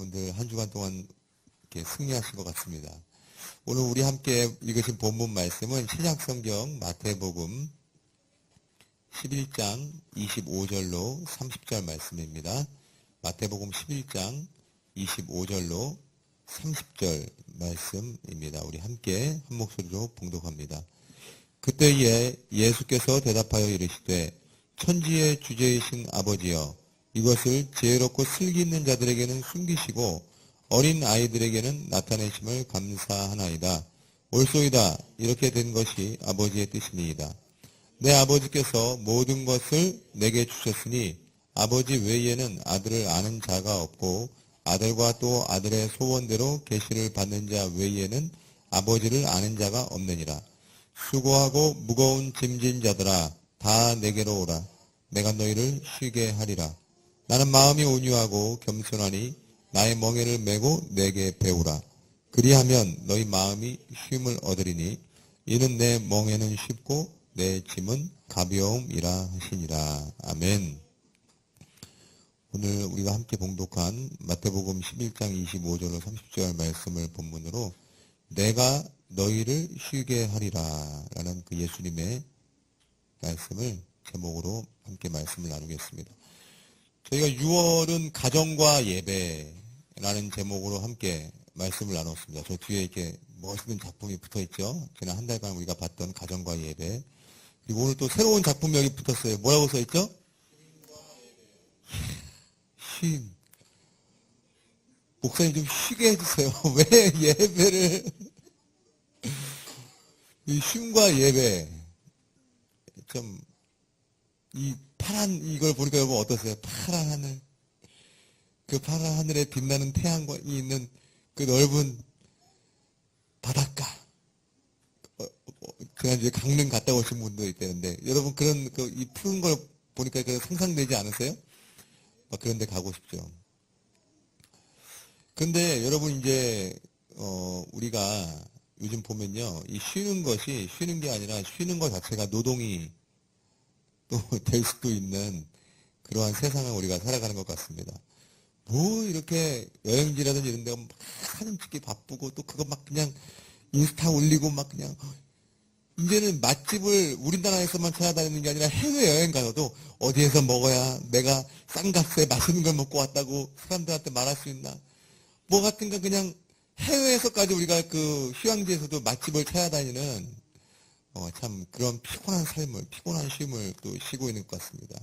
여러분들 한 주간 동안 이렇게 승리하신 것 같습니다. 오늘 우리 함께 읽으신 본문 말씀은 신약성경 마태복음 11장 25절로 30절 말씀입니다. 마태복음 11장 25절로 30절 말씀입니다. 우리 함께 한 목소리로 봉독합니다. 그때에 예수께서 대답하여 이르시되 천지의 주제이신 아버지여 이것을 지혜롭고 슬기 있는 자들에게는 숨기시고 어린 아이들에게는 나타내심을 감사하나이다. 옳소이다. 이렇게 된 것이 아버지의 뜻이니이다. 내 아버지께서 모든 것을 내게 주셨으니 아버지 외에는 아들을 아는 자가 없고 아들과 또 아들의 소원대로 계시를 받는 자 외에는 아버지를 아는 자가 없느니라. 수고하고 무거운 짐진 자들아 다 내게로 오라. 내가 너희를 쉬게 하리라. 나는 마음이 온유하고 겸손하니 나의 멍에를 메고 내게 배우라. 그리하면 너희 마음이 쉼을 얻으리니 이는 내 멍에는 쉽고 내 짐은 가벼움이라 하시니라. 아멘. 오늘 우리가 함께 봉독한 마태복음 11장 25절로 30절 말씀을 본문으로 내가 너희를 쉬게 하리라 라는 그 예수님의 말씀을 제목으로 함께 말씀을 나누겠습니다. 저희가 6월은 가정과 예배라는 제목으로 함께 말씀을 나눴습니다. 저 뒤에 이렇게 멋있는 작품이 붙어 있죠. 지난 한 달간 우리가 봤던 가정과 예배. 그리고 오늘 또 새로운 작품이 여기 붙었어요. 뭐라고 써 있죠? 쉼. 목사님 좀 쉬게 해주세요. 왜 예배를 이 쉼과 예배 좀 이 파란 이걸 보니까 여러분 어떠세요? 파란 하늘. 그 파란 하늘에 빛나는 태양과 있는 그 넓은 바닷가. 지난주에 강릉 갔다 오신 분도 있다는데 여러분 그런 이 푸른 걸 보니까 상상되지 않으세요? 그런 데 가고 싶죠. 근데 여러분 이제 우리가 요즘 보면요. 이 쉬는 것이 쉬는 게 아니라 쉬는 것 자체가 노동이 또 될 수도 있는 그러한 세상을 우리가 살아가는 것 같습니다. 뭐 이렇게 여행지라든지 이런 데 막 사진 찍기 바쁘고 또 그거 막 그냥 인스타 올리고 막 그냥 이제는 맛집을 우리나라에서만 찾아다니는 게 아니라 해외여행 가서도 어디에서 먹어야 내가 싼 값에 맛있는 걸 먹고 왔다고 사람들한테 말할 수 있나 뭐 같은가 그냥 해외에서까지 우리가 그 휴양지에서도 맛집을 찾아다니는 참 그런 피곤한 삶을 피곤한 쉼을 또 쉬고 있는 것 같습니다.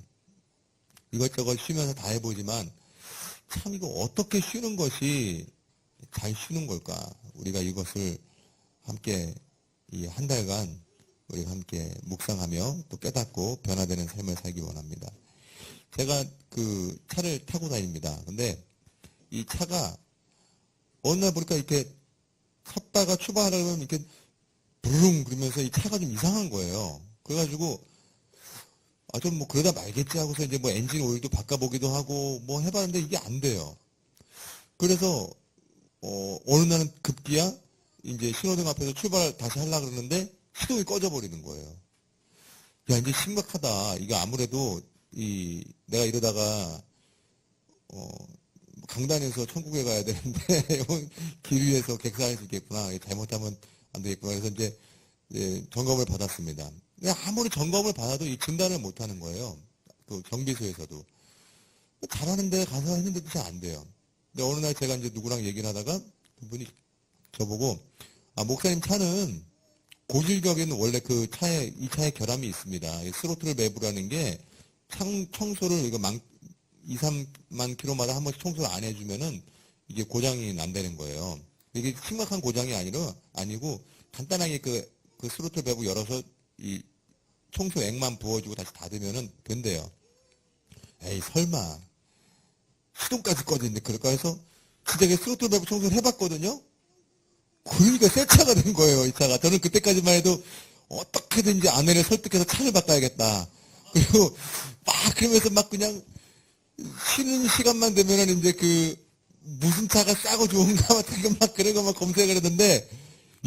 이것저것 쉬면서 다 해보지만 참 이거 어떻게 쉬는 것이 잘 쉬는 걸까? 우리가 이것을 함께 이 한 달간 우리가 함께 묵상하며 또 깨닫고 변화되는 삶을 살기 원합니다. 제가 그 차를 타고 다닙니다. 근데 이 차가 어느 날 보니까 이렇게 섰다가 출발하려면 이렇게 부르릉 그러면서 이 차가 좀 이상한 거예요. 그래가지고 좀 뭐 그러다 말겠지 하고서 이제 뭐 엔진 오일도 바꿔보기도 하고 뭐 해봤는데 이게 안 돼요. 그래서 어느 날은 급기야 이제 신호등 앞에서 출발 다시 하려고 그러는데 시동이 꺼져버리는 거예요. 야 이제 심각하다. 이게 아무래도 내가 이러다가 강단에서 천국에 가야 되는데 길 위에서 객사할 수 있겠구나. 잘못하면 안 되겠구나. 그래서 이제 점검을 받았습니다. 근데 아무리 점검을 받아도 이 진단을 못 하는 거예요. 그 정비소에서도. 잘하는 데 가서 했는데 잘 안 돼요. 근데 어느 날 제가 이제 누구랑 얘기를 하다가 그분이 저보고, 목사님 차는 고질격에는 원래 이 차에 결함이 있습니다. 스로틀 밸브라는 게 청소를 이거 2, 3만 킬로마다 한 번씩 청소를 안 해주면은 이게 고장이 난다는 거예요. 이게 심각한 고장이 아니고 간단하게 그 스로틀 밸브 열어서 이 청소액만 부어주고 다시 닫으면은 된대요. 에이 설마 시동까지 꺼지는데 그럴까 해서 진짜 스로틀 밸브 청소를 해봤거든요. 그러니까 새 차가 된 거예요. 이 차가. 저는 그때까지만 해도 어떻게든지 아내를 설득해서 차를 바꿔야겠다. 그리고 막 그러면서 막 그냥 쉬는 시간만 되면은 이제 무슨 차가 싸고 좋은가 막 그런 거 막 검색을 했는데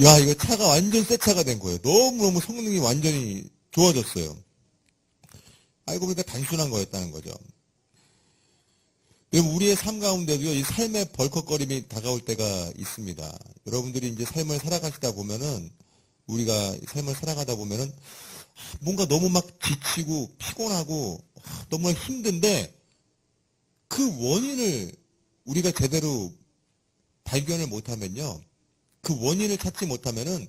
야 이거 차가 완전 새 차가 된 거예요. 너무너무 성능이 완전히 좋아졌어요. 알고 보니까 단순한 거였다는 거죠. 여러분, 우리의 삶 가운데도요, 이 삶의 벌컥거림이 다가올 때가 있습니다. 여러분들이 이제 삶을 살아가시다 보면은, 우리가 삶을 살아가다 보면은, 뭔가 너무 막 지치고, 피곤하고, 너무 힘든데, 그 원인을 우리가 제대로 발견을 못하면요, 그 원인을 찾지 못하면은,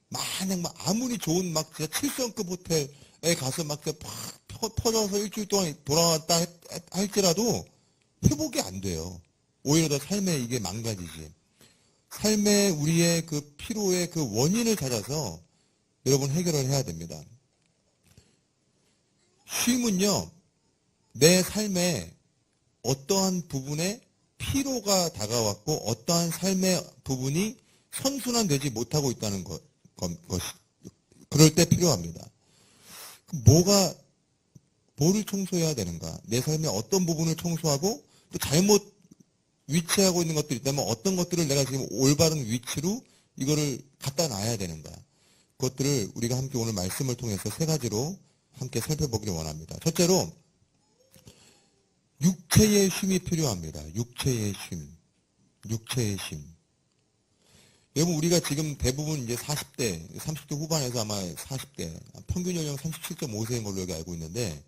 만약 막 아무리 좋은 막 진짜 7성급 호텔에 가서 막 팍 퍼져서 일주일 동안 돌아왔다 할지라도 회복이 안 돼요. 오히려 더 삶에 이게 망가지지. 삶에 우리의 그 피로의 그 원인을 찾아서 여러분 해결을 해야 됩니다. 쉼은요, 내 삶에 어떠한 부분에 피로가 다가왔고 어떠한 삶의 부분이 선순환되지 못하고 있다는 것, 그럴 때 필요합니다. 뭐를 청소해야 되는가? 내 삶의 어떤 부분을 청소하고 또 잘못 위치하고 있는 것들이 있다면 어떤 것들을 내가 지금 올바른 위치로 이거를 갖다 놔야 되는가? 그것들을 우리가 함께 오늘 말씀을 통해서 세 가지로 함께 살펴보기를 원합니다. 첫째로 육체의 쉼이 필요합니다. 육체의 쉼. 육체의 쉼. 여러분, 우리가 지금 대부분 이제 40대, 30대 후반에서 아마 40대, 평균 연령 37.5세인 걸로 여기 알고 있는데,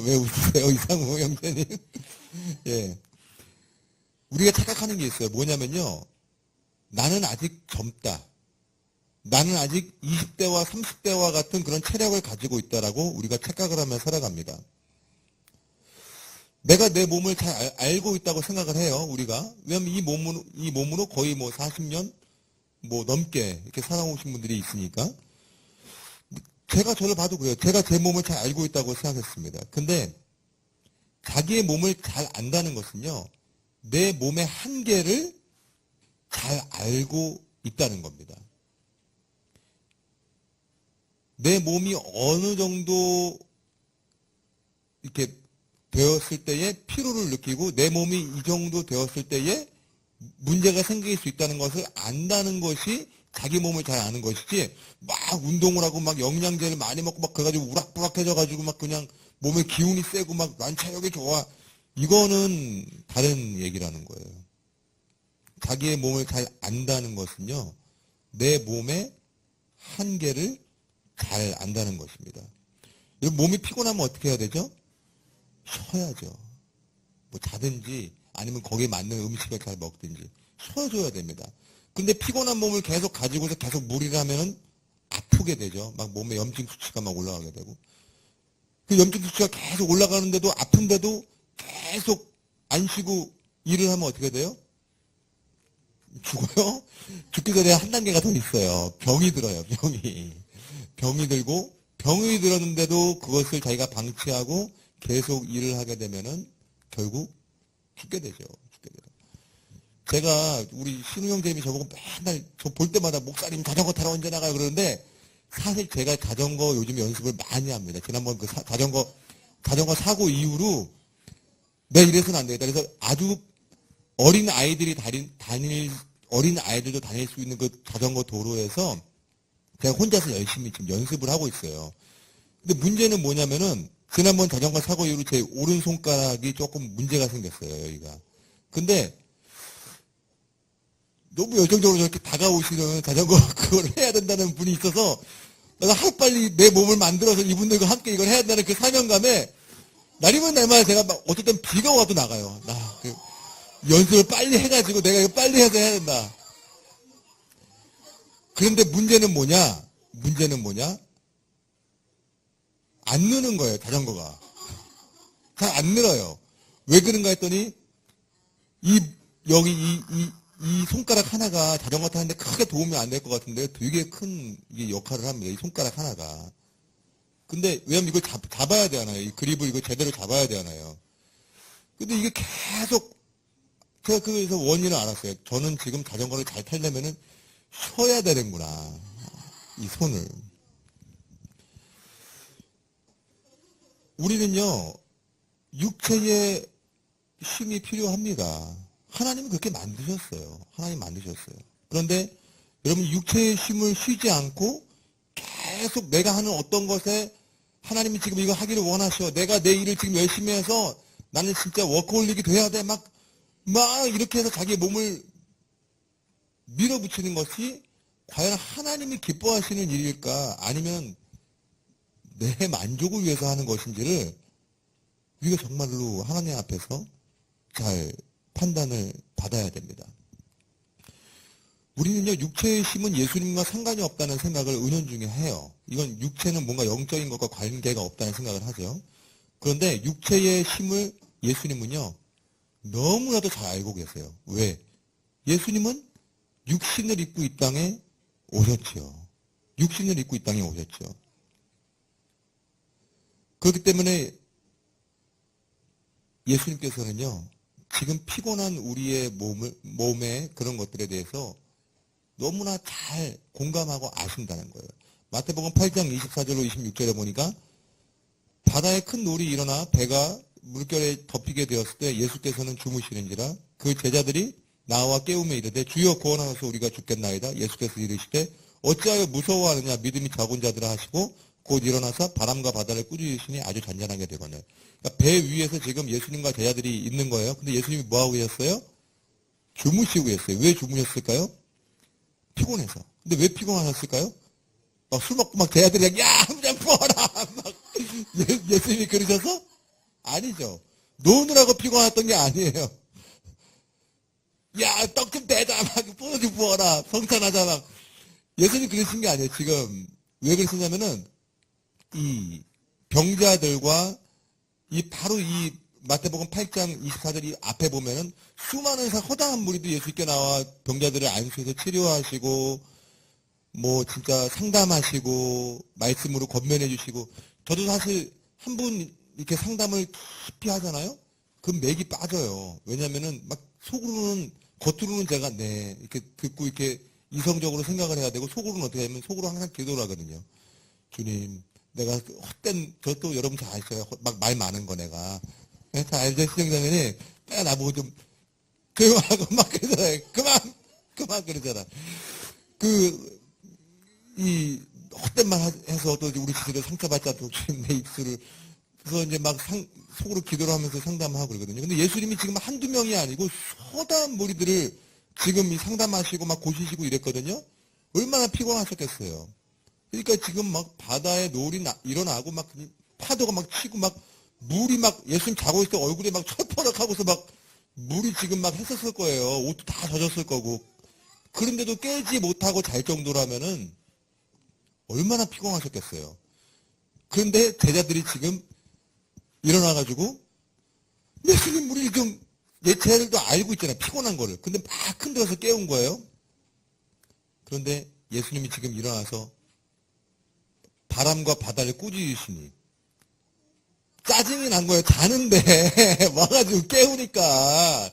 왜 웃으세요, 이상호 형제님? 예. 우리가 착각하는 게 있어요. 뭐냐면요. 나는 아직 젊다. 나는 아직 20대와 30대와 같은 그런 체력을 가지고 있다라고 우리가 착각을 하며 살아갑니다. 내가 내 몸을 잘 알고 있다고 생각을 해요, 우리가. 왜냐면 이 몸으로 거의 뭐 40년 넘게 이렇게 살아오신 분들이 있으니까. 제가 저를 봐도 그래요. 제가 제 몸을 잘 알고 있다고 생각했습니다. 근데 자기의 몸을 잘 안다는 것은요, 내 몸의 한계를 잘 알고 있다는 겁니다. 내 몸이 어느 정도 이렇게 되었을 때에 피로를 느끼고 내 몸이 이 정도 되었을 때에 문제가 생길 수 있다는 것을 안다는 것이 자기 몸을 잘 아는 것이지, 막 운동을 하고 막 영양제를 많이 먹고 막 그래가지고 우락부락해져가지고 막 그냥 몸에 기운이 세고 막 난 체력이 좋아. 이거는 다른 얘기라는 거예요. 자기의 몸을 잘 안다는 것은요, 내 몸의 한계를 잘 안다는 것입니다. 몸이 피곤하면 어떻게 해야 되죠? 쉬어야죠. 뭐 자든지 아니면 거기에 맞는 음식을 잘 먹든지 쉬어줘야 됩니다. 근데 피곤한 몸을 계속 가지고서 계속 무리를 하면은 아프게 되죠. 막 몸에 염증 수치가 막 올라가게 되고. 그 염증 수치가 계속 올라가는데도 아픈데도 계속 안 쉬고 일을 하면 어떻게 돼요? 죽어요? 죽기 전에 한 단계가 더 있어요. 병이 들어요, 병이. 병이 들고, 병이 들었는데도 그것을 자기가 방치하고 계속 일을 하게 되면은 결국 죽게 되죠. 죽게 돼요. 제가 우리 신우 형제님이 저보고 맨날 저 볼 때마다 목사님 자전거 타러 언제 나가요 그러는데, 사실 제가 자전거 요즘 연습을 많이 합니다. 지난번 그 자전거 사고 이후로 내가 이래서는 안 되겠다. 그래서 아주 어린 아이들도 다닐 수 있는 그 자전거 도로에서 제가 혼자서 열심히 지금 연습을 하고 있어요. 근데 문제는 뭐냐면은 지난번 자전거 사고 이후로 제 오른손가락이 조금 문제가 생겼어요, 여기가. 근데 너무 열정적으로 저렇게 다가오시는 자전거 그걸 해야 된다는 분이 있어서 내가 하루빨리 내 몸을 만들어서 이분들과 함께 이걸 해야 된다는 그 사명감에 날이면 날마다 제가 막 어떨 땐 비가 와도 나가요. 연습을 빨리 해가지고 내가 이거 빨리 해서 해야 된다. 그런데 문제는 뭐냐? 안 느는 거예요, 자전거가. 잘 안 늘어요. 왜 그런가 했더니, 이 손가락 하나가 자전거 타는데 크게 도움이 안 될 것 같은데 되게 큰 역할을 합니다. 이 손가락 하나가. 근데, 왜냐면 이걸 잡아야 되잖아요. 이 그립을 이거 제대로 잡아야 되잖아요. 근데 이게 계속, 제가 그래서 원인을 알았어요. 저는 지금 자전거를 잘 타려면은 쉬어야 되는구나. 이 손을. 우리는요, 육체의 쉼이 필요합니다. 하나님은 그렇게 만드셨어요. 하나님 만드셨어요. 그런데 여러분 육체의 쉼을 쉬지 않고 계속 내가 하는 어떤 것에 하나님이 지금 이거 하기를 원하셔. 내가 내 일을 지금 열심히 해서 나는 진짜 워커홀릭이 돼야 돼. 막 이렇게 해서 자기 몸을 밀어붙이는 것이 과연 하나님이 기뻐하시는 일일까? 아니면 내 만족을 위해서 하는 것인지를 우리가 정말로 하나님 앞에서 잘 판단을 받아야 됩니다. 우리는요, 육체의 힘은 예수님과 상관이 없다는 생각을 은연중에 해요. 이건 육체는 뭔가 영적인 것과 관계가 없다는 생각을 하죠. 그런데 육체의 힘을 예수님은요, 너무나도 잘 알고 계세요. 왜? 예수님은 육신을 입고 이 땅에 오셨지요. 육신을 입고 이 땅에 오셨죠. 그렇기 때문에 예수님께서는요, 지금 피곤한 우리의 몸의 그런 것들에 대해서 너무나 잘 공감하고 아신다는 거예요. 마태복음 8장 24절로 26절에 보니까 바다에 큰 놀이 일어나 배가 물결에 덮이게 되었을 때 예수께서는 주무시는지라 그 제자들이 나와 깨우며 이르되 주여 구원하소서 우리가 죽겠나이다. 예수께서 이르시되 어찌하여 무서워하느냐 믿음이 적은 자들아 하시고 곧 일어나서 바람과 바다를 꾸짖으시니 아주 잔잔하게 되거늘. 그러니까 배 위에서 지금 예수님과 제자들이 있는 거예요. 근데 예수님이 뭐하고 계셨어요? 주무시고 계셨어요. 왜 주무셨을까요? 피곤해서. 근데 왜 피곤하셨을까요? 막 술 먹고 막 제자들이 야 한잔 부어라 막 예수님이 그러셔서? 아니죠. 노느라고 피곤했던 게 아니에요. 야 떡 좀 대자 막 포도 좀 부어라 성찬하자 막 예수님 그러신 게 아니에요. 지금 왜 그러시냐면은 이 병자들과 바로 이 마태복음 8장 24절 이 앞에 보면은 수많은 허다한 무리도 예수님께 나와 병자들을 안수해서 치료하시고 뭐 진짜 상담하시고 말씀으로 권면해 주시고 저도 사실 한 분 이렇게 상담을 깊이 하잖아요. 그 맥이 빠져요. 왜냐면은 막 속으로는 겉으로는 제가 이렇게 듣고 이렇게 이성적으로 생각을 해야 되고 속으로는 어떻게 하면 속으로 항상 기도를 하거든요. 주님 내가 헛된 저도 여러분 잘 아시죠? 막 말 많은 거 내가 다 알죠? 시청자님이 내가 나보고 좀 조용하고 막 그러잖아요. 그만 그러잖아. 이 헛된 말 해서 또 우리 지들을 상처받지 않도록 내 입술을 그래서 이제 막 속으로 기도를 하면서 상담하고 그러거든요. 근데 예수님이 지금 한두 명이 아니고 허다한 무리들을 지금 상담하시고 막 고시시고 이랬거든요. 얼마나 피곤하셨겠어요. 그러니까 지금 막 바다에 놀이 일어나고 막 파도가 막 치고 막 물이 막 예수님 자고 있을 때 얼굴에 막 철퍼덕하고서 막 물이 지금 막 했었을 거예요. 옷도 다 젖었을 거고. 그런데도 깨지 못하고 잘 정도라면은 얼마나 피곤하셨겠어요. 그런데 제자들이 지금 일어나가지고 예수님 우리 좀 제자들도 알고 있잖아요. 피곤한 거를. 근데 막 흔들어서 깨운 거예요. 그런데 예수님이 지금 일어나서 바람과 바다를 꾸짖으시니 짜증이 난 거예요. 자는데 와가지고 깨우니까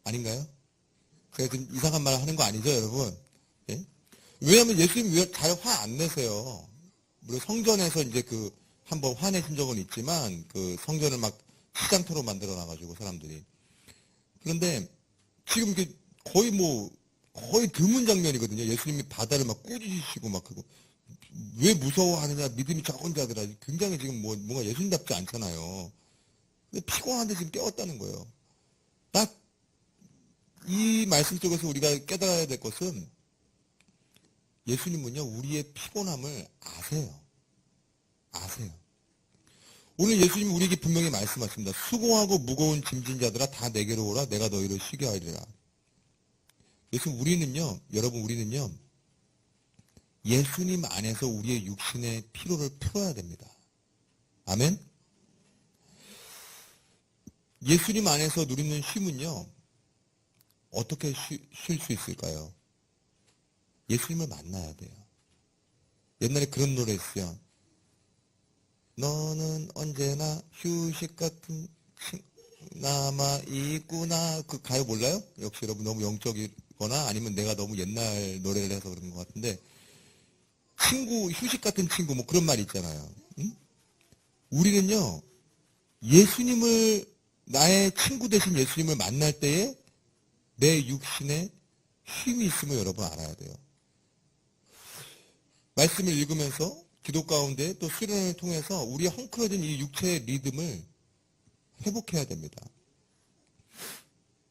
아닌가요? 제가 좀 이상한 말 하는 거 아니죠, 여러분? 예? 왜냐하면 예수님이 잘 화 안 내세요. 물론 성전에서 이제 한번 화내신 적은 있지만 성전을 막 시장터로 만들어 놔가지고 사람들이. 그런데 지금 이게 거의 드문 장면이거든요. 예수님이 바다를 막 꾸짖으시고 막 그거. 왜 무서워하느냐, 믿음이 적은 자들아. 굉장히 지금 뭔가 예수님답지 않잖아요. 근데 피곤한데 지금 깨웠다는 거예요. 이 말씀 속에서 우리가 깨달아야 될 것은 예수님은요, 우리의 피곤함을 아세요. 오늘 예수님이 우리에게 분명히 말씀하십니다. 수고하고 무거운 짐진 자들아 다 내게로 오라. 내가 너희를 쉬게 하리라. 그래서 여러분 우리는요, 예수님 안에서 우리의 육신의 피로를 풀어야 됩니다. 아멘? 예수님 안에서 누리는 쉼은요, 어떻게 쉴 수 있을까요? 예수님을 만나야 돼요. 옛날에 그런 노래 있어요. 너는 언제나 휴식 같은 남아있구나. 그 가요 몰라요? 역시 여러분 너무 영적이거나 아니면 내가 너무 옛날 노래를 해서 그런 것 같은데 휴식 같은 친구 뭐 그런 말 있잖아요. 응? 우리는요, 나의 친구 대신 예수님을 만날 때에 내 육신에 쉼이 있음을 여러분 알아야 돼요. 말씀을 읽으면서 기도 가운데 또 수련을 통해서 우리 헝클어진 이 육체의 리듬을 회복해야 됩니다.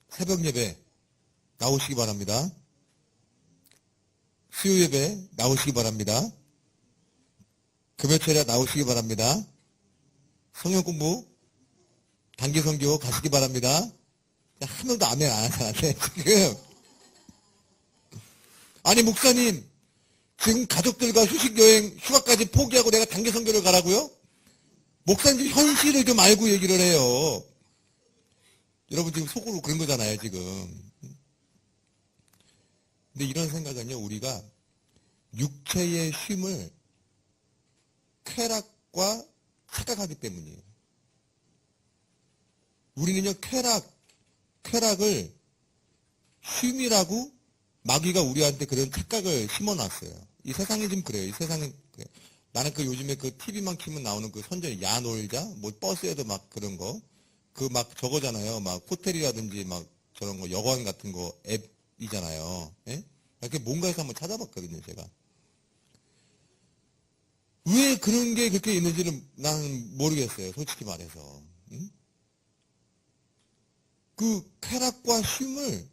새벽 예배 나오시기 바랍니다. 수요 예배 나오시기 바랍니다. 금요철야 나오시기 바랍니다. 성경 공부, 단기 선교 가시기 바랍니다. 한 명도 아멘 안 하잖아요, 지금. 아니, 목사님, 지금 가족들과 휴식여행, 휴가까지 포기하고 내가 단기 선교를 가라고요? 목사님 현실을 좀 알고 얘기를 해요. 여러분 지금 속으로 그런 거잖아요, 지금. 근데 이런 생각은요, 우리가 육체의 쉼을 쾌락과 착각하기 때문이에요. 우리는요, 쾌락을 쉼이라고 마귀가 우리한테 그런 착각을 심어놨어요. 이 세상이 좀 그래요. 이 세상은 그래요. 나는 그 요즘에 그 TV만 키면 나오는 그 선전 야 놀자, 뭐 버스에도 막 그런 거, 그 막 저거잖아요. 막 호텔이라든지 막 저런 거 여관 같은 거 앱이잖아요. 예? 그게 뭔가에서 한번 찾아봤거든요, 제가. 왜 그런 게 그렇게 있는지는 나는 모르겠어요, 솔직히 말해서. 응? 그 쾌락과 쉼을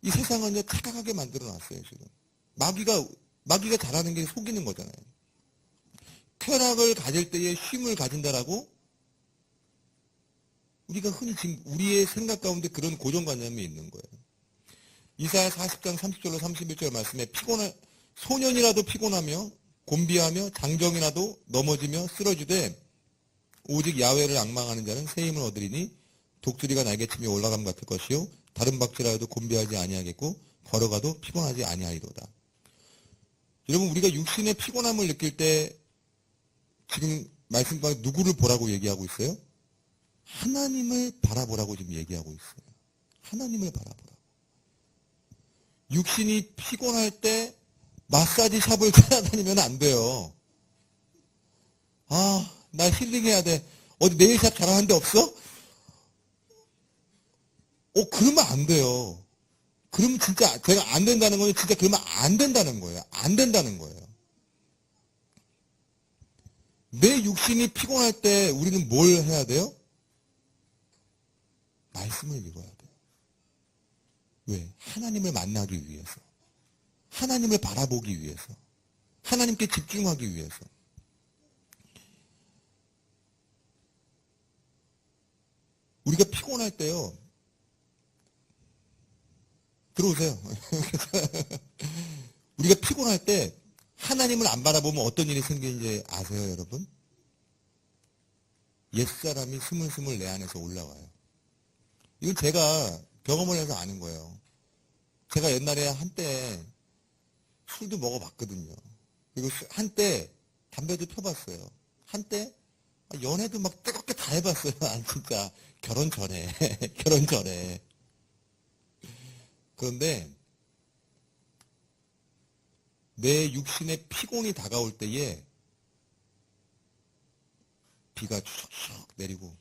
이 세상은 착각하게 만들어놨어요, 지금. 마귀가 잘하는 게 속이는 거잖아요. 쾌락을 가질 때에 쉼을 가진다라고 우리가 흔히 지금 우리의 생각 가운데 그런 고정관념이 있는 거예요. 이사야 40장 30절로 31절 말씀에 소년이라도 피곤하며 곤비하며 장정이라도 넘어지며 쓰러지되 오직 야훼를 앙망하는 자는 새 힘을 얻으리니 독수리가 날개치며 올라감 같을 것이요 다른 박쥐라도 곤비하지 아니하겠고 걸어가도 피곤하지 아니하리로다. 여러분 우리가 육신의 피곤함을 느낄 때 지금 말씀 가운데 누구를 보라고 얘기하고 있어요? 하나님을 바라보라고 지금 얘기하고 있어요. 하나님을 바라보라고. 육신이 피곤할 때 마사지 샵을 찾아다니면 안 돼요. 아, 나 힐링해야 돼. 어디 네일샵 잘하는 데 없어? 그러면 안 돼요. 그러면 진짜 제가 안 된다는 거는 진짜 그러면 안 된다는 거예요. 안 된다는 거예요. 내 육신이 피곤할 때 우리는 뭘 해야 돼요? 말씀을 읽어야 돼요. 왜? 하나님을 만나기 위해서. 하나님을 바라보기 위해서. 하나님께 집중하기 위해서. 우리가 피곤할 때요. 들어오세요. 우리가 피곤할 때 하나님을 안 바라보면 어떤 일이 생기는지 아세요, 여러분? 옛사람이 스물스물 내 안에서 올라와요. 이건 제가 경험을 해서 아는 거예요. 제가 옛날에 한때 술도 먹어봤거든요. 그리고 한때 담배도 펴봤어요. 한때 연애도 막 뜨겁게 다 해봤어요. 진짜 결혼 전에. 결혼 전에. 그런데 내 육신의 피곤이 다가올 때에 비가 추적추적 내리고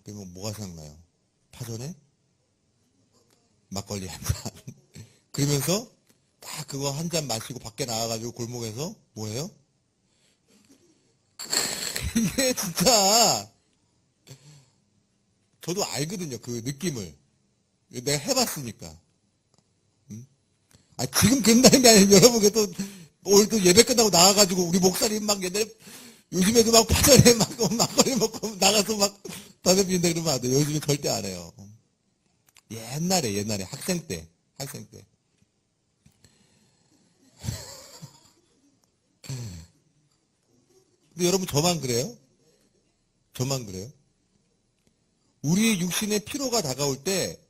그러면 뭐가 생각나요? 파전에 막걸리 한 잔. 그러면서 딱 그거 한 잔 마시고 밖에 나와가지고 골목에서 뭐예요? 이게 진짜 저도 알거든요. 그 느낌을. 내가 해봤으니까. 지금 그런다는 게 아니라 여러분 오늘 또 예배 끝나고 나와가지고 우리 목사님 막 옛날에 요즘에도 막 파전에 막 막걸리 먹고 나가서 막 담배 피운다 그러면 안 돼요. 요즘에 절대 안 해요. 옛날에 학생 때. 근데 여러분 저만 그래요? 저만 그래요? 우리의 육신의 피로가 다가올 때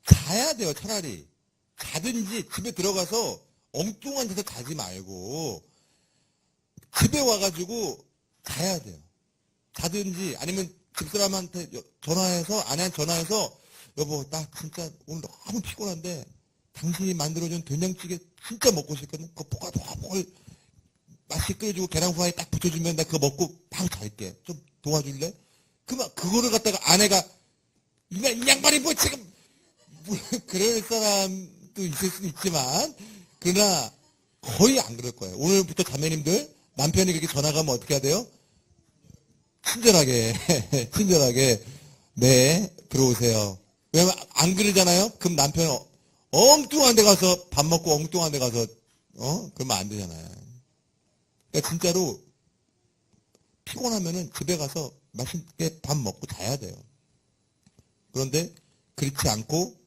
자야 돼요, 차라리. 자든지 집에 들어가서 엉뚱한 데서 자지 말고 집에 와가지고 자야 돼요. 자든지 아니면 집사람한테 전화해서 아내한테 전화해서 여보 나 진짜 오늘 너무 피곤한데 당신이 만들어준 된장찌개 진짜 먹고 싶거든. 그거 보글보글 맛있게 끓여주고 계란 후라이 딱 붙여주면 나 그거 먹고 바로 잘게. 좀 도와줄래? 그거를 갖다가 아내가 이 양반이 뭐 지금 그럴 사람도 있을 수는 있지만 그러나 거의 안 그럴 거예요. 오늘부터 자매님들 남편이 그렇게 전화가 오면 어떻게 해야 돼요? 친절하게, 친절하게, 네, 들어오세요. 왜냐면 안 그러잖아요? 그럼 남편 엉뚱한 데 가서 밥 먹고 엉뚱한 데 가서, 그러면 안 되잖아요. 그러니까 진짜로 피곤하면은 집에 가서 맛있게 밥 먹고 자야 돼요. 그런데 그렇지 않고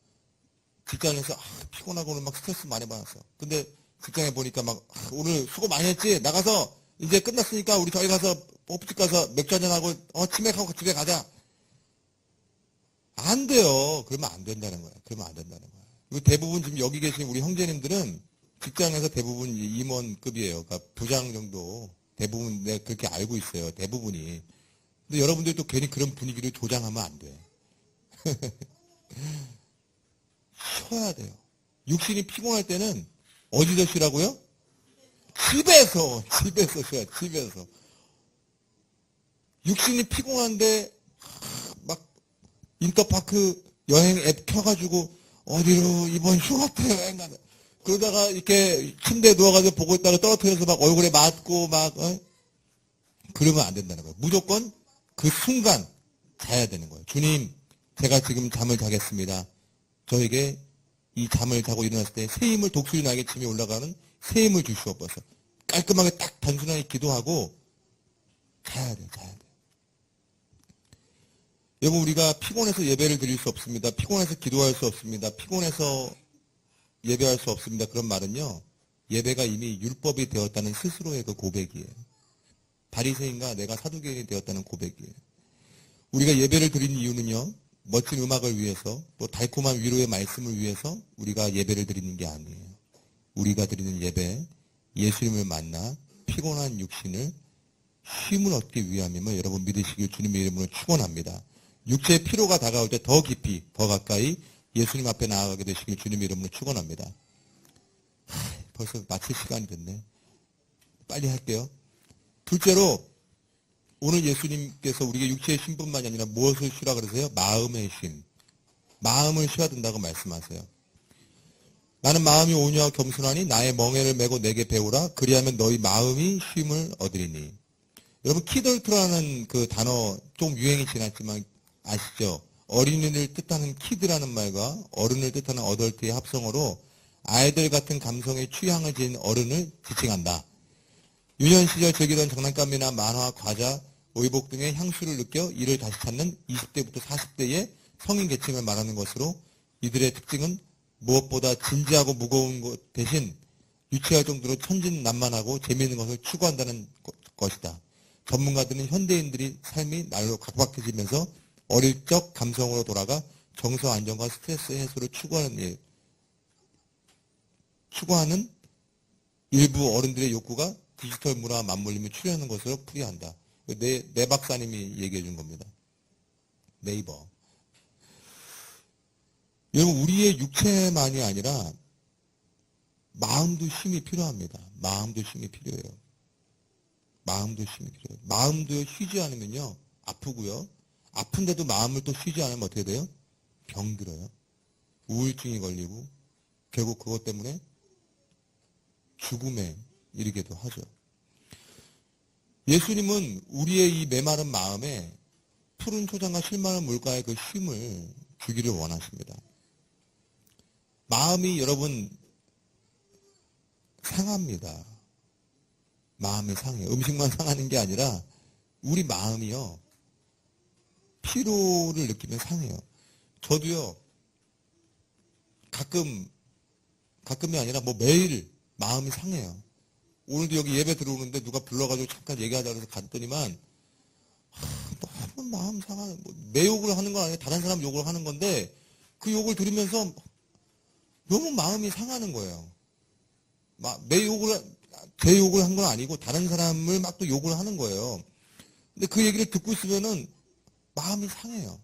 직장에서 피곤하고 오늘 막 스트레스 많이 받았어. 근데 직장에 보니까 막 오늘 수고 많이 했지? 나가서 이제 끝났으니까 우리 저희 가서 호프집 가서 맥주 한잔 하고 치맥하고 집에 가자. 안 돼요. 그러면 안 된다는 거야. 그러면 안 된다는 거야. 그리고 대부분 지금 여기 계신 우리 형제님들은 직장에서 대부분 임원급이에요. 그러니까 부장 정도 대부분 내가 그렇게 알고 있어요. 대부분이. 근데 여러분들도 괜히 그런 분위기를 조장하면 안 돼. 쉬어야 돼요. 육신이 피곤할 때는 어디서 쉬라고요? 집에서 쉬어요. 집에서. 육신이 피곤한데 막 인터파크 여행 앱 켜가지고 어디로 이번 휴가 때 여행 가자. 그러다가 이렇게 침대에 누워가지고 보고 있다가 떨어뜨려서 막 얼굴에 맞고 막 그러면 안 된다는 거예요. 무조건 그 순간 자야 되는 거예요. 주님, 제가 지금 잠을 자겠습니다. 저에게 이 잠을 자고 일어났을 때 새 힘을 독수리 날개침이 올라가는 새 힘을 주시옵소서. 깔끔하게 딱 단순하게 기도하고 자야 돼요. 자야 돼요. 여러분, 우리가 피곤해서 예배를 드릴 수 없습니다. 피곤해서 기도할 수 없습니다. 피곤해서 예배할 수 없습니다. 그런 말은요, 예배가 이미 율법이 되었다는 스스로의 그 고백이에요. 바리새인과 내가 사두개인이 되었다는 고백이에요. 우리가 예배를 드리는 이유는요, 멋진 음악을 위해서 또 달콤한 위로의 말씀을 위해서 우리가 예배를 드리는 게 아니에요. 우리가 드리는 예배, 예수님을 만나 피곤한 육신을 쉼을 얻기 위함임을 여러분 믿으시길 주님의 이름으로 축원합니다. 육체의 피로가 다가올 때 더 깊이, 더 가까이 예수님 앞에 나아가게 되시길 주님의 이름으로 축원합니다. 벌써 마칠 시간이 됐네. 빨리 할게요. 둘째로 오늘 예수님께서 우리에게 육체의 쉼뿐만이 아니라 무엇을 쉬라 그러세요? 마음의 쉼. 마음을 쉬어야 된다고 말씀하세요. 나는 마음이 온유하고 겸손하니 나의 멍에를 메고 내게 배우라. 그리하면 너희 마음이 쉼을 얻으리니. 여러분 키덜트라는 그 단어 좀 유행이 지났지만 아시죠? 어린이를 뜻하는 키드라는 말과 어른을 뜻하는 어덜트의 합성어로 아이들 같은 감성의 취향을 지닌 어른을 지칭한다. 유년 시절 즐기던 장난감이나 만화, 과자, 의복 등의 향수를 느껴 이를 다시 찾는 20대부터 40대의 성인 계층을 말하는 것으로 이들의 특징은 무엇보다 진지하고 무거운 것 대신 유치할 정도로 천진난만하고 재미있는 것을 추구한다는 것이다. 전문가들은 현대인들이 삶이 날로 각박해지면서 어릴 적 감성으로 돌아가 정서 안정과 스트레스 해소를 추구하는 일부 어른들의 욕구가 디지털 문화와 맞물리며 추려하는 것으로 풀이한다. 내 박사님이 얘기해 준 겁니다. 네이버. 여러분, 우리의 육체만이 아니라 마음도 쉼이 필요합니다. 마음도 쉼이 필요해요. 마음도 쉼이 필요해요. 마음도 쉬지 않으면요, 아프고요. 아픈데도 마음을 또 쉬지 않으면 어떻게 돼요? 병들어요. 우울증이 걸리고, 결국 그것 때문에 죽음에 이르게도 하죠. 예수님은 우리의 이 메마른 마음에 푸른 초장과 실마른 물가의 그 쉼을 주기를 원하십니다. 마음이 여러분 상합니다. 마음이 상해요. 음식만 상하는 게 아니라 우리 마음이요, 피로를 느끼면 상해요. 저도요, 가끔이 아니라 뭐 매일 마음이 상해요. 오늘도 여기 예배 들어오는데 누가 불러가지고 잠깐 얘기하자 그래서 갔더니만 너무 마음 상하는, 내 욕을 하는 건 아니에요. 다른 사람 욕을 하는 건데 그 욕을 들으면서 너무 마음이 상하는 거예요. 제 욕을 한 건 아니고 다른 사람을 막 또 욕을 하는 거예요. 근데 그 얘기를 듣고 있으면은 마음이 상해요.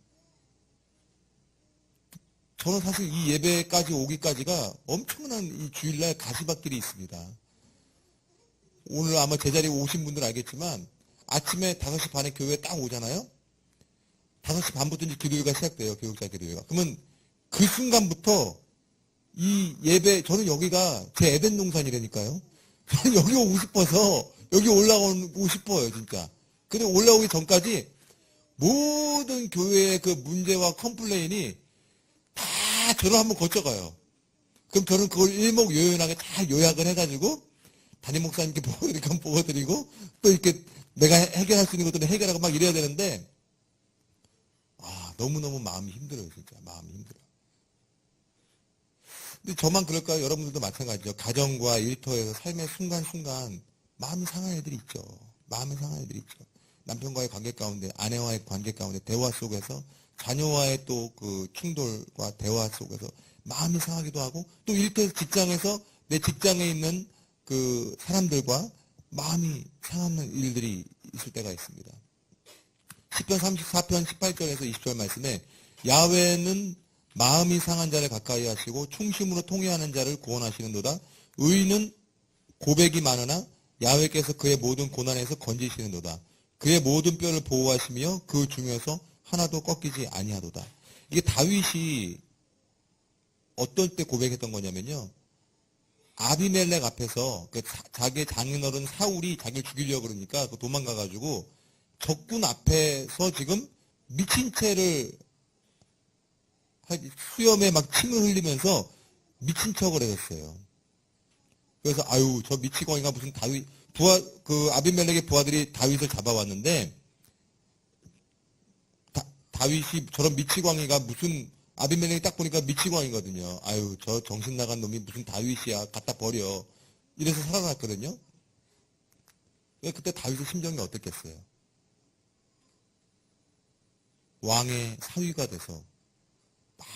저는 사실 이 예배까지 오기까지가 엄청난 이 주일날 가시밭길이 있습니다. 오늘 아마 제자리에 오신 분들 알겠지만 아침에 5시 반에 교회에 딱 오잖아요. 5시 반부터 이제 기도회가 시작돼요. 교육자 기도회가. 그러면 그 순간부터 이 예배, 저는 여기가 제 에덴 동산이라니까요. 저는 여기 오고 싶어서 여기 올라오고 싶어요, 진짜. 근데 올라오기 전까지 모든 교회의 그 문제와 컴플레인이 다 저를 한번 거쳐가요. 그럼 저는 그걸 일목요연하게 다 요약을 해가지고 담임 목사님께 보고드리고 또 이렇게 내가 해결할 수 있는 것들은 해결하고 막 이래야 되는데 너무너무 마음이 힘들어요, 진짜. 마음이 힘들어요. 근데 저만 그럴까요? 여러분들도 마찬가지죠. 가정과 일터에서 삶의 순간순간 마음이 상한 애들이 있죠. 마음이 상한 애들이 있죠. 남편과의 관계 가운데, 아내와의 관계 가운데, 대화 속에서 자녀와의 또 그 충돌과 대화 속에서 마음이 상하기도 하고, 또 일터에서 직장에서 내 직장에 있는 그 사람들과 마음이 상하는 일들이 있을 때가 있습니다. 시편 34편 18절에서 20절 말씀에 야훼는 마음이 상한 자를 가까이 하시고 충심으로 통회하는 자를 구원하시는도다. 의인은 고백이 많으나 야훼께서 그의 모든 고난에서 건지시는도다. 그의 모든 뼈를 보호하시며 그 중에서 하나도 꺾이지 아니하도다. 이게 다윗이 어떨 때 고백했던 거냐면요. 아비멜렉 앞에서 자기의 장인어른 사울이 자기를 죽이려고 그러니까 도망가가지고 적군 앞에서 지금 미친 채를 수염에 막 침을 흘리면서 미친 척을 했어요. 그래서 아유 저 미치광이가 무슨 아비멜렉의 부하들이 다윗을 잡아왔는데 다윗이 저런 미치광이가 무슨 아비멜렉이 딱 보니까 미치광이거든요. 아유 저 정신 나간 놈이 무슨 다윗이야 갖다 버려 이래서 살아났거든요. 그때 다윗의 심정이 어떻겠어요? 왕의 사위가 돼서 막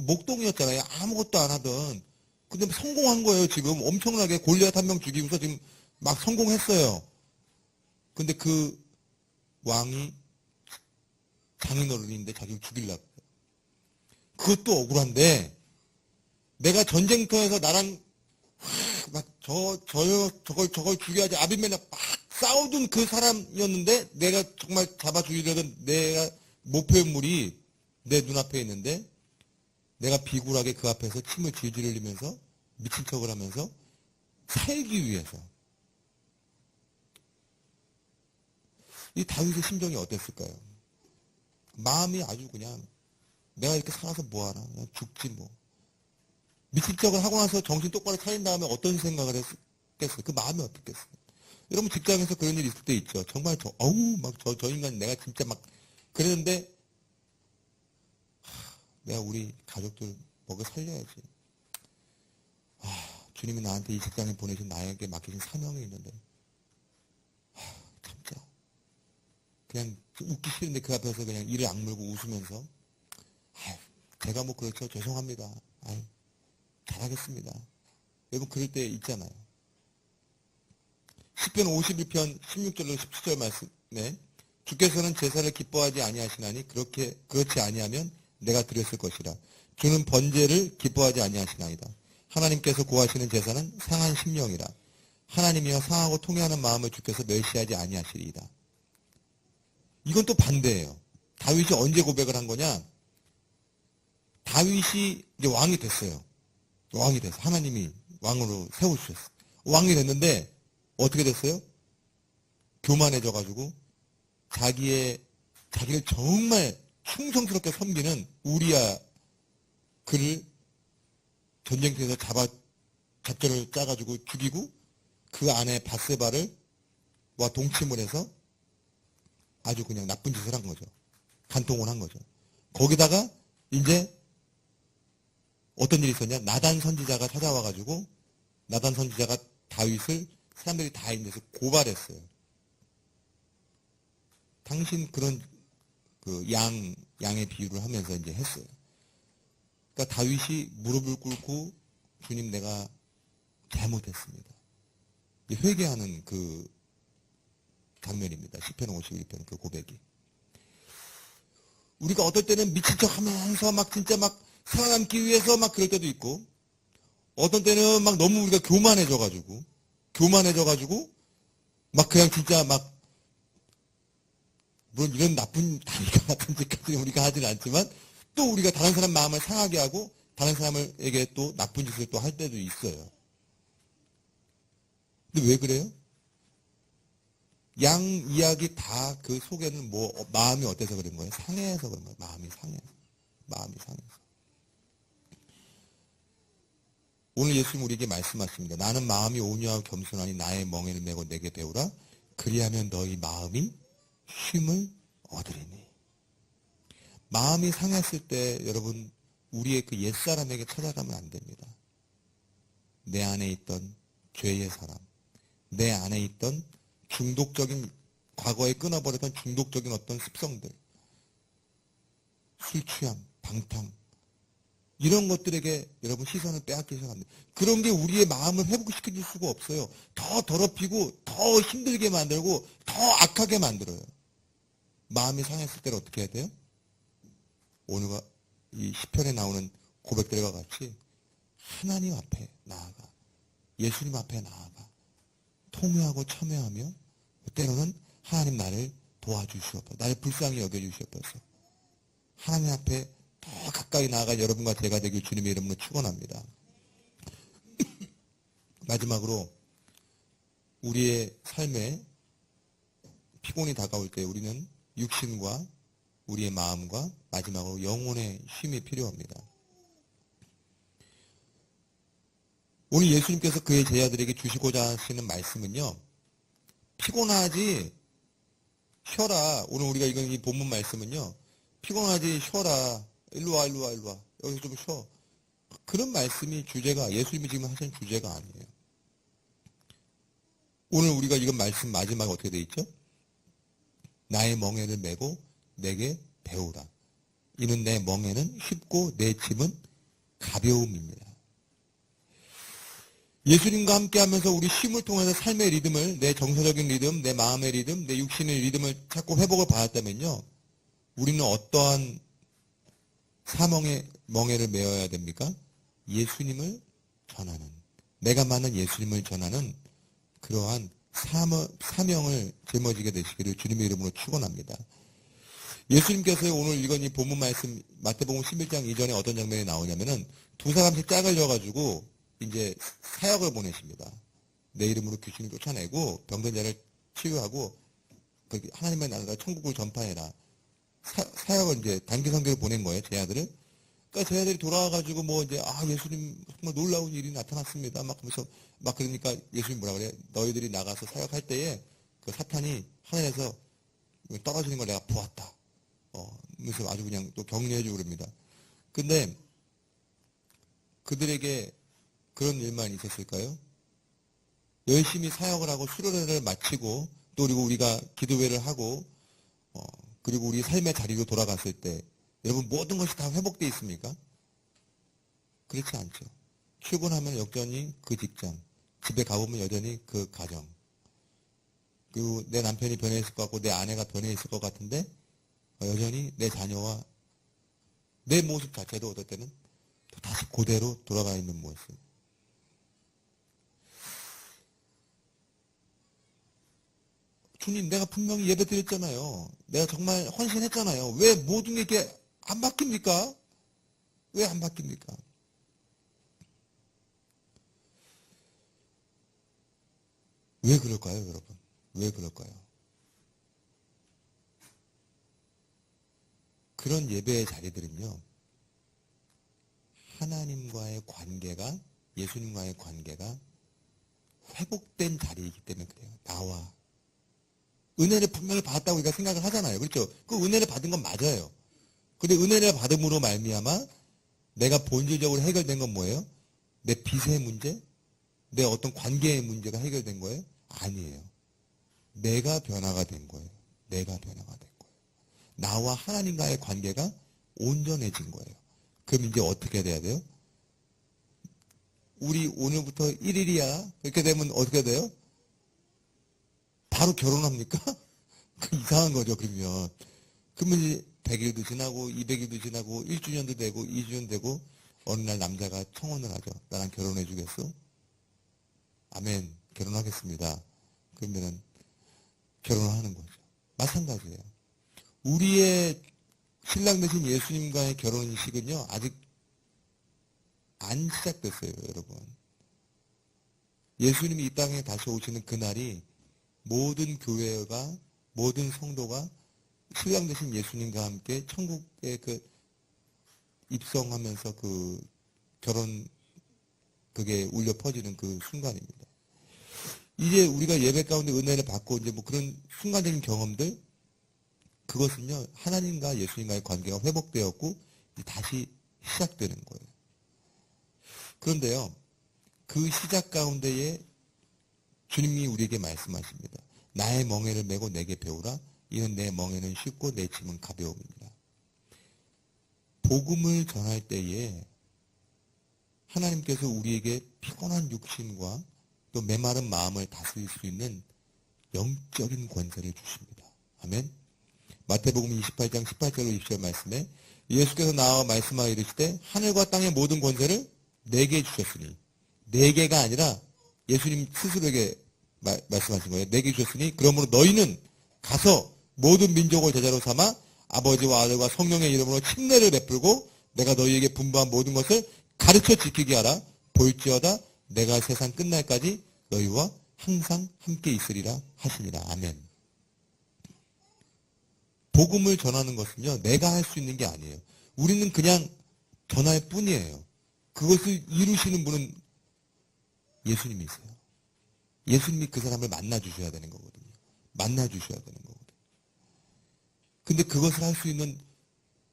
목동이었잖아요. 아무것도 안 하던. 근데 성공한 거예요. 지금 엄청나게 골리앗 한 명 죽이고서 지금 막 성공했어요. 근데 그 왕이 장인어른인데 자기를 죽이려고. 그것도 억울한데 내가 전쟁터에서 나랑 막 저걸 죽여야지 아비멜렉 막 싸우던 그 사람이었는데 내가 정말 잡아 죽이려던 내가 목표의 물이 내 눈앞에 있는데 내가 비굴하게 그 앞에서 침을 질질 흘리면서 미친 척을 하면서 살기 위해서 이 다윗의 심정이 어땠을까요? 마음이 아주 그냥 내가 이렇게 살아서 뭐하나 그냥 죽지 뭐. 미친 척을 하고 나서 정신 똑바로 차린 다음에 어떤 생각을 했겠어요? 그 마음이 어떻겠어요? 여러분 직장에서 그런 일 있을 때 있죠. 정말 저 인간 내가 진짜 막 그랬는데 내가 우리 가족들 먹여 살려야지. 주님이 나한테 이 직장에 보내신 나에게 맡기신 사명이 있는데 참자. 그냥 웃기 싫은데 그 앞에서 그냥 이를 악물고 웃으면서 제가 뭐 그렇죠. 죄송합니다. 잘하겠습니다. 여러분 그럴 때 있잖아요. 시편 51편 16절로 17절 말씀에 주께서는 제사를 기뻐하지 아니하시나니 그렇지 아니하면 내가 드렸을 것이라. 주는 번제를 기뻐하지 아니하시나이다. 하나님께서 구하시는 제사는 상한 심령이라. 하나님이여 상하고 통회하는 마음을 주께서 멸시하지 아니하시리이다. 이건 또 반대예요. 다윗이 언제 고백을 한 거냐? 다윗이 이제 왕이 됐어요. 왕이 됐어. 하나님이 왕으로 세우셨어. 왕이 됐는데 어떻게 됐어요? 교만해져가지고 자기를 정말 충성스럽게 섬기는 우리야 그를 전쟁터에서 작전을 짜가지고 죽이고 그 아내 밧세바를 동침을 해서 아주 그냥 나쁜 짓을 한 거죠. 간통을 한 거죠. 거기다가 이제 어떤 일이 있었냐? 나단 선지자가 찾아와가지고 나단 선지자가 다윗을 사람들이 다 있는 데서 고발했어요. 당신 그런 그 양의 비유를 하면서 이제 했어요. 그러니까 다윗이 무릎을 꿇고 주님 내가 잘못했습니다. 회개하는 그 장면입니다. 시편 51편 그 고백이. 우리가 어떨 때는 미친 척 하면서 막 진짜 막 살아남기 위해서 막 그럴 때도 있고 어떤 때는 막 너무 우리가 교만해져가지고 막 그냥 진짜 막 물론 이런 나쁜 다리가 같은 짓까지 우리가 하지는 않지만 또 우리가 다른 사람 마음을 상하게 하고 다른 사람에게 또 나쁜 짓을 또 할 때도 있어요. 근데 왜 그래요? 양 이야기 다 그 속에는 뭐 마음이 어때서 그런 거예요? 상해서 그런 거예요. 마음이 상해서. 오늘 예수님 우리에게 말씀하십니다. 나는 마음이 온유하고 겸손하니 나의 멍에를 메고 내게 배우라. 그리하면 너희 마음이 쉼을 얻으리니. 마음이 상했을 때 여러분 우리의 그 옛사람에게 찾아가면 안 됩니다. 내 안에 있던 죄의 사람, 내 안에 있던 중독적인, 과거에 끊어버렸던 중독적인 어떤 습성들, 술 취함, 방탕, 이런 것들에게 여러분 시선을 빼앗기셔서 안 돼요. 그런 게 우리의 마음을 회복시켜 줄 수가 없어요. 더 더럽히고 더 힘들게 만들고 더 악하게 만들어요. 마음이 상했을 때는 어떻게 해야 돼요? 오늘과 이 시편에 나오는 고백들과 같이 하나님 앞에 나아가, 예수님 앞에 나아가 통회하고 참회하며 때로는 하나님 나를 도와주시옵소서, 나를 불쌍히 여겨주시옵소서. 하나님 앞에 더 가까이 나아가 여러분과 제가 되길 주님의 이름으로 축원합니다. 마지막으로 우리의 삶에 피곤이 다가올 때 우리는 육신과 우리의 마음과 마지막으로 영혼의 쉼이 필요합니다. 오늘 예수님께서 그의 제자들에게 주시고자 하시는 말씀은요, 피곤하지 쉬어라. 오늘 우리가 읽은 이 본문 말씀은요, 피곤하지 쉬어라. 일로 와. 여기서 좀 쉬어. 그런 말씀이 주제가, 예수님이 지금 하신 주제가 아니에요. 오늘 우리가 읽은 말씀 마지막에 어떻게 되어 있죠? 나의 멍에를 메고 내게 배우라. 이는 내 멍에는 쉽고 내 짐은 가벼움입니다. 예수님과 함께 하면서 우리 쉼을 통해서 삶의 리듬을, 내 정서적인 리듬, 내 마음의 리듬, 내 육신의 리듬을 찾고 회복을 받았다면요, 우리는 어떠한 사명의 멍에를 메어야 됩니까? 예수님을 전하는, 내가 만난 예수님을 전하는 그러한 사명을 짊어지게 되시기를 주님의 이름으로 축원합니다. 예수님께서 오늘 읽은 이 본문 말씀 마태복음 11장 이전에 어떤 장면이 나오냐면은 두 사람씩 짝을 져가지고 이제 사역을 보내십니다. 내 이름으로 귀신을 쫓아내고 병든 자를 치유하고 하나님의 나라가 천국을 전파해라. 사역을 이제 단기 선교를 보낸 거예요, 제 아들을. 그러니까 제 아들이 돌아와가지고 뭐 이제 예수님 정말 놀라운 일이 나타났습니다. 막 하면서 막 그러니까 예수님 뭐라 그래? 너희들이 나가서 사역할 때에 그 사탄이 하늘에서 떨어지는 걸 내가 보았다. 그래서 아주 그냥 또 격려해주고 그럽니다. 근데 그들에게 그런 일만 있었을까요? 열심히 사역을 하고 수련회를 마치고 또 그리고 우리가 기도회를 하고 그리고 우리 삶의 자리로 돌아갔을 때 여러분 모든 것이 다 회복되어 있습니까? 그렇지 않죠. 출근하면 여전히 그 직장, 집에 가보면 여전히 그 가정, 그리고 내 남편이 변해 있을 것 같고 내 아내가 변해 있을 것 같은데 여전히 내 자녀와 내 모습 자체도 어떨 때는 다시 그대로 돌아가 있는 모습. 주님, 내가 분명히 예배 드렸잖아요. 내가 정말 헌신했잖아요. 왜 모든 게 이렇게 안 바뀝니까? 왜 안 바뀝니까? 왜 그럴까요, 여러분? 왜 그럴까요? 그런 예배의 자리들은요, 하나님과의 관계가, 예수님과의 관계가 회복된 자리이기 때문에 그래요. 나와. 은혜를 분명히 받았다고 우리가 생각을 하잖아요. 그렇죠? 그 은혜를 받은 건 맞아요. 근데 은혜를 받음으로 말미암아 내가 본질적으로 해결된 건 뭐예요? 내 빚의 문제? 내 어떤 관계의 문제가 해결된 거예요? 아니에요. 내가 변화가 된 거예요. 내가 변화가 된 거예요. 나와 하나님과의 관계가 온전해진 거예요. 그럼 이제 어떻게 돼야 돼요? 우리 오늘부터 1일이야. 그렇게 되면 어떻게 돼요? 바로 결혼합니까? 이상한 거죠, 그러면. 그러면 이제 100일도 지나고, 200일도 지나고, 1주년도 되고, 2주년 되고, 어느 날 남자가 청혼을 하죠. 나랑 결혼해 주겠어? 아멘. 결혼하겠습니다. 그러면은 결혼을 하는 거죠. 마찬가지예요. 우리의 신랑 되신 예수님과의 결혼식은요, 아직 안 시작됐어요, 여러분. 예수님이 이 땅에 다시 오시는 그날이 모든 교회가, 모든 성도가 신랑 되신 예수님과 함께 천국에 입성하면서 결혼, 그게 울려 퍼지는 그 순간입니다. 이제 우리가 예배 가운데 은혜를 받고 이제 그런 순간적인 경험들, 그것은요, 하나님과 예수님과의 관계가 회복되었고, 이제 다시 시작되는 거예요. 그런데요, 그 시작 가운데에 주님이 우리에게 말씀하십니다. 나의 멍에를 메고 내게 배우라. 이는 내 멍에는 쉽고 내 짐은 가벼움입니다. 복음을 전할 때에 하나님께서 우리에게 피곤한 육신과 또 메마른 마음을 다스릴 수 있는 영적인 권세를 주십니다. 아멘. 마태복음 28장 18절로 20절 말씀에 예수께서 나와 말씀하여 이르시되 하늘과 땅의 모든 권세를 내게 주셨으니, 내게가 아니라 예수님 스스로에게 말씀하신 거예요. 내게 주셨으니 그러므로 너희는 가서 모든 민족을 제자로 삼아 아버지와 아들과 성령의 이름으로 침례를 베풀고 내가 너희에게 분부한 모든 것을 가르쳐 지키게 하라. 볼지어다 내가 세상 끝날까지 너희와 항상 함께 있으리라 하시니라. 아멘. 복음을 전하는 것은요, 내가 할 수 있는 게 아니에요. 우리는 그냥 전할 뿐이에요. 그것을 이루시는 분은 예수님이세요. 예수님이 그 사람을 만나 주셔야 되는 거거든요. 만나 주셔야 되는 거거든요. 근데 그것을 할 수 있는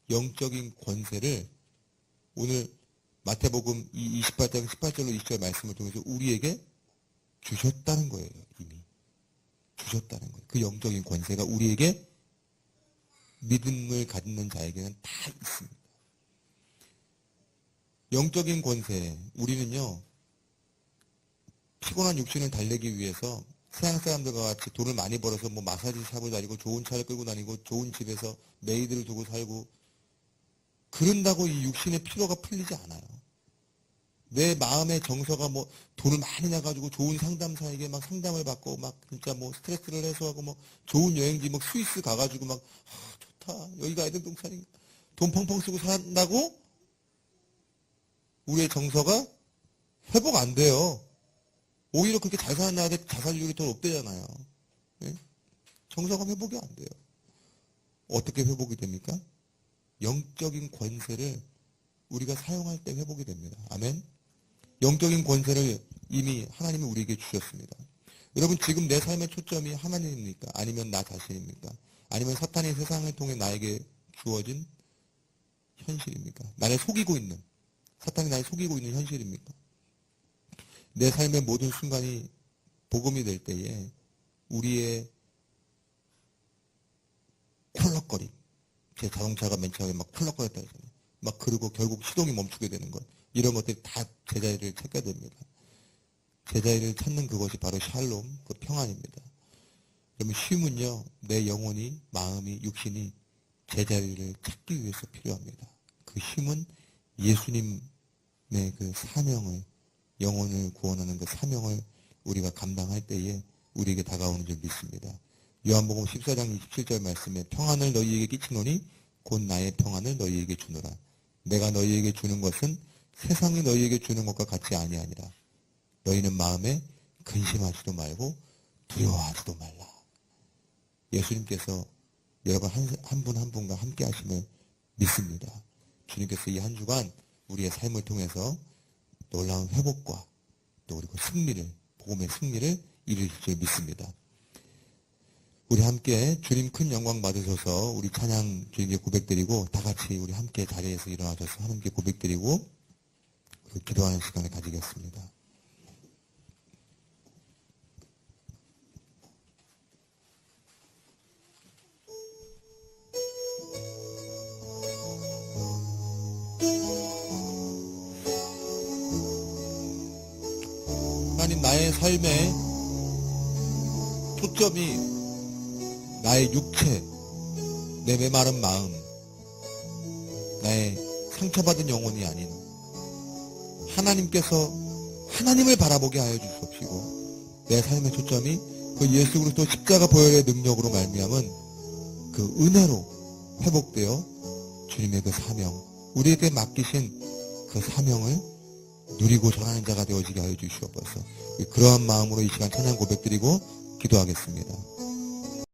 영적인 권세를 오늘 마태복음 28장 18절로 20절 말씀을 통해서 우리에게 주셨다는 거예요. 이미 주셨다는 거예요. 그 영적인 권세가 우리에게 믿음을 갖는 자에게는 다 있습니다. 영적인 권세, 우리는요, 피곤한 육신을 달래기 위해서 서양 사람들과 같이 돈을 많이 벌어서 마사지 샵을 다니고 좋은 차를 끌고 다니고 좋은 집에서 메이드를 두고 살고, 그런다고 이 육신의 피로가 풀리지 않아요. 내 마음의 정서가 돈을 많이 내가지고 좋은 상담사에게 상담을 받고 진짜 스트레스를 해소하고 좋은 여행지 스위스 가가지고 좋다, 여기가 에덴 동산인가, 돈 펑펑 쓰고 산다고 우리의 정서가 회복 안 돼요. 오히려 그렇게 잘 사는 나라들 자살률이 더 높대잖아요. 네? 정서가 회복이 안 돼요. 어떻게 회복이 됩니까? 영적인 권세를 우리가 사용할 때 회복이 됩니다. 아멘. 영적인 권세를 이미 하나님이 우리에게 주셨습니다. 여러분, 지금 내 삶의 초점이 하나님입니까? 아니면 나 자신입니까? 아니면 사탄이 세상을 통해 나에게 주어진 현실입니까? 나를 속이고 있는, 사탄이 나를 속이고 있는 현실입니까? 내 삶의 모든 순간이 복음이 될 때에 우리의 콜럭거림, 제 자동차가 맨 처음에 콜럭거렸다 했잖아요. 그러고 결국 시동이 멈추게 되는 것, 이런 것들이 다 제자리를 찾게 됩니다. 제자리를 찾는 그것이 바로 샬롬, 그 평안입니다. 그러면 쉼은요, 내 영혼이, 마음이, 육신이 제자리를 찾기 위해서 필요합니다. 그 쉼은 예수님의 그 사명을, 영혼을 구원하는 그 사명을 우리가 감당할 때에 우리에게 다가오는 줄 믿습니다. 요한복음 14장 27절 말씀에 평안을 너희에게 끼치노니 곧 나의 평안을 너희에게 주노라. 내가 너희에게 주는 것은 세상이 너희에게 주는 것과 같이 아니하니라. 너희는 마음에 근심하지도 말고 두려워하지도 말라. 예수님께서 여러분 한 분 한 분과 함께 하심을 믿습니다. 주님께서 이 한 주간 우리의 삶을 통해서 놀라운 회복과 또 그리고 승리를, 복음의 승리를 이루실 줄 믿습니다. 우리 함께 주님 큰 영광 받으셔서 우리 찬양 주님께 고백드리고, 다 같이 우리 함께 자리에서 일어나셔서 하나님께 고백드리고 기도하는 시간을 가지겠습니다. 하나님, 나의 삶의 초점이 나의 육체, 내 메마른 마음, 나의 상처받은 영혼이 아닌 하나님께서 하나님을 바라보게 하여 주시옵시고, 내 삶의 초점이 그 예수 그리스도 십자가 보혈의 능력으로 말미암은 그 은혜로 회복되어 주님의 그 사명, 우리에게 맡기신 그 사명을 누리고 전하는 자가 되어지게 하여 주시옵소서. 그러한 마음으로 이 시간 찬양 고백드리고 기도하겠습니다.